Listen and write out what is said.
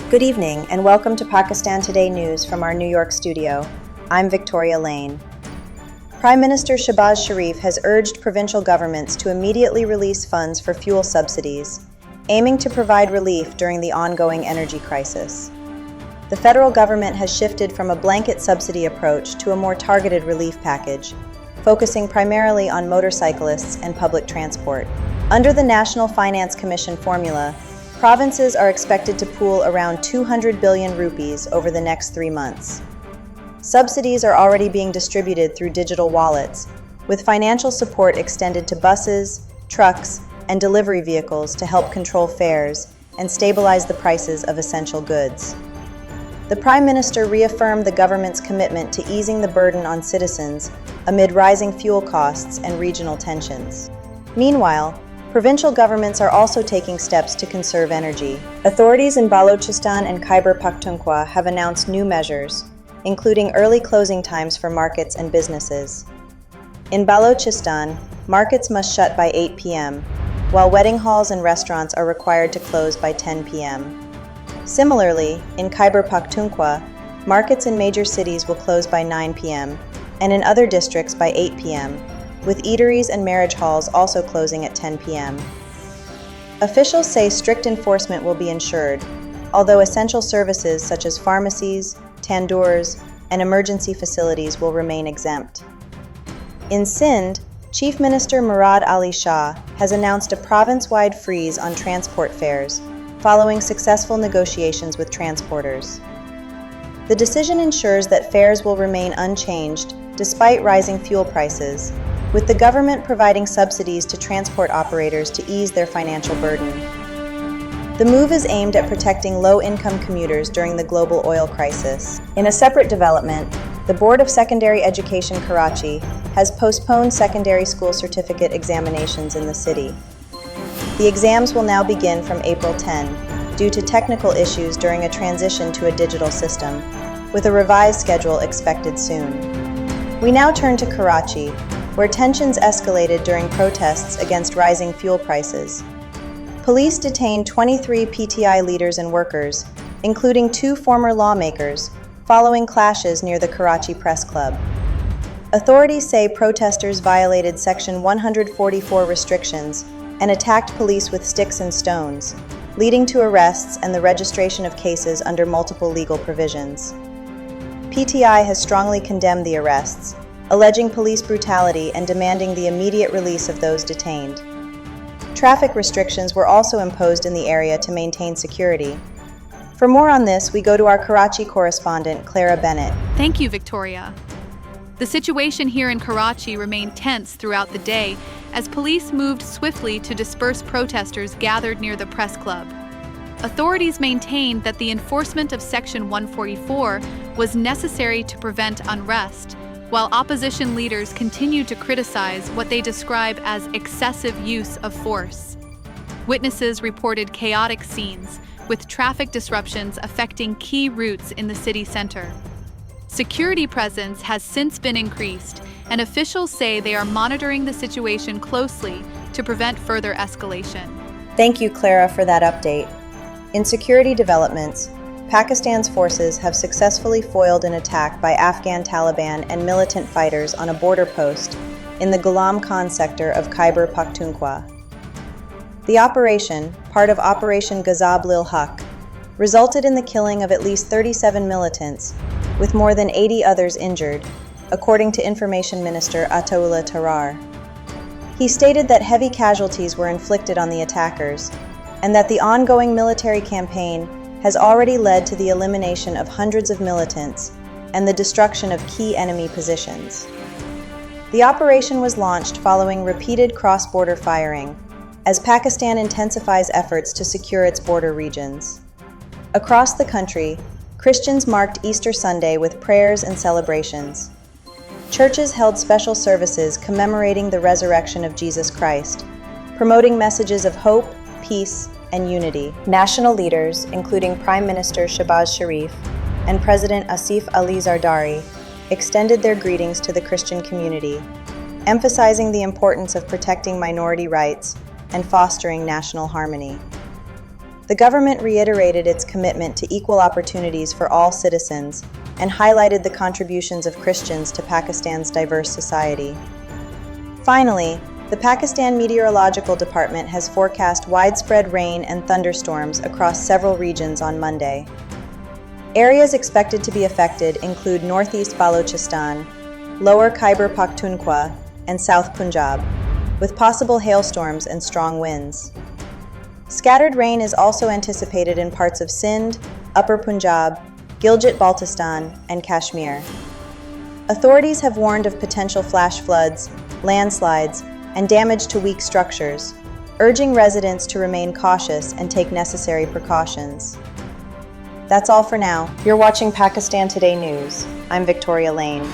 Good evening and welcome to Pakistan Today News from our New York studio. I'm Victoria Lane. Prime Minister Shehbaz Sharif has urged provincial governments to immediately release funds for fuel subsidies, aiming to provide relief during the ongoing energy crisis. The federal government has shifted from a blanket subsidy approach to a more targeted relief package, focusing primarily on motorcyclists and public transport. Under the National Finance Commission formula, provinces are expected to pool around 200 billion rupees over the next 3 months. Subsidies are already being distributed through digital wallets, with financial support extended to buses, trucks, and delivery vehicles to help control fares and stabilize the prices of essential goods. The Prime Minister reaffirmed the government's commitment to easing the burden on citizens amid rising fuel costs and regional tensions. Meanwhile, provincial governments are also taking steps to conserve energy. Authorities in Balochistan and Khyber Pakhtunkhwa have announced new measures, including early closing times for markets and businesses. In Balochistan, markets must shut by 8 p.m., while wedding halls and restaurants are required to close by 10 p.m. Similarly, in Khyber Pakhtunkhwa, markets in major cities will close by 9 p.m., and in other districts by 8 p.m., with eateries and marriage halls also closing at 10 p.m. Officials say strict enforcement will be ensured, although essential services such as pharmacies, tandoors, and emergency facilities will remain exempt. In Sindh, Chief Minister Murad Ali Shah has announced a province-wide freeze on transport fares, following successful negotiations with transporters. The decision ensures that fares will remain unchanged despite rising fuel prices, with the government providing subsidies to transport operators to ease their financial burden. The move is aimed at protecting low-income commuters during the global oil crisis. In a separate development, the Board of Secondary Education Karachi has postponed secondary school certificate examinations in the city. The exams will now begin from April 10 due to technical issues during a transition to a digital system, with a revised schedule expected soon. We now turn to Karachi, where tensions escalated during protests against rising fuel prices. Police detained 23 PTI leaders and workers, including 2 former lawmakers, following clashes near the Karachi Press Club. Authorities say protesters violated Section 144 restrictions and attacked police with sticks and stones, leading to arrests and the registration of cases under multiple legal provisions. PTI has strongly condemned the arrests, alleging police brutality and demanding the immediate release of those detained. Traffic restrictions were also imposed in the area to maintain security. For more on this, we go to our Karachi correspondent, Clara Bennett. Thank you, Victoria. The situation here in Karachi remained tense throughout the day as police moved swiftly to disperse protesters gathered near the press club. Authorities maintained that the enforcement of Section 144 was necessary to prevent unrest, while opposition leaders continued to criticize what they describe as excessive use of force. Witnesses reported chaotic scenes, with traffic disruptions affecting key routes in the city center. Security presence has since been increased, and officials say they are monitoring the situation closely to prevent further escalation. Thank you, Clara, for that update. In security developments, Pakistan's forces have successfully foiled an attack by Afghan Taliban and militant fighters on a border post in the Ghulam Khan sector of Khyber Pakhtunkhwa. The operation, part of Operation Ghazab Lil Haq, resulted in the killing of at least 37 militants, with more than 80 others injured, according to Information Minister Ataullah Tarar. He stated that heavy casualties were inflicted on the attackers, and that the ongoing military campaign has already led to the elimination of hundreds of militants and the destruction of key enemy positions. The operation was launched following repeated cross-border firing, as Pakistan intensifies efforts to secure its border regions. Across the country, Christians marked Easter Sunday with prayers and celebrations. Churches held special services commemorating the resurrection of Jesus Christ, promoting messages of hope, peace, and unity. National leaders, including Prime Minister Shehbaz Sharif and President Asif Ali Zardari, extended their greetings to the Christian community, emphasizing the importance of protecting minority rights and fostering national harmony. The government reiterated its commitment to equal opportunities for all citizens and highlighted the contributions of Christians to Pakistan's diverse society. Finally, the Pakistan Meteorological Department has forecast widespread rain and thunderstorms across several regions on Monday. Areas expected to be affected include northeast Balochistan, lower Khyber Pakhtunkhwa, and South Punjab, with possible hailstorms and strong winds. Scattered rain is also anticipated in parts of Sindh, Upper Punjab, Gilgit-Baltistan, and Kashmir. Authorities have warned of potential flash floods, landslides, and damage to weak structures, urging residents to remain cautious and take necessary precautions. That's all for now. You're watching Pakistan Today News. I'm Victoria Lane.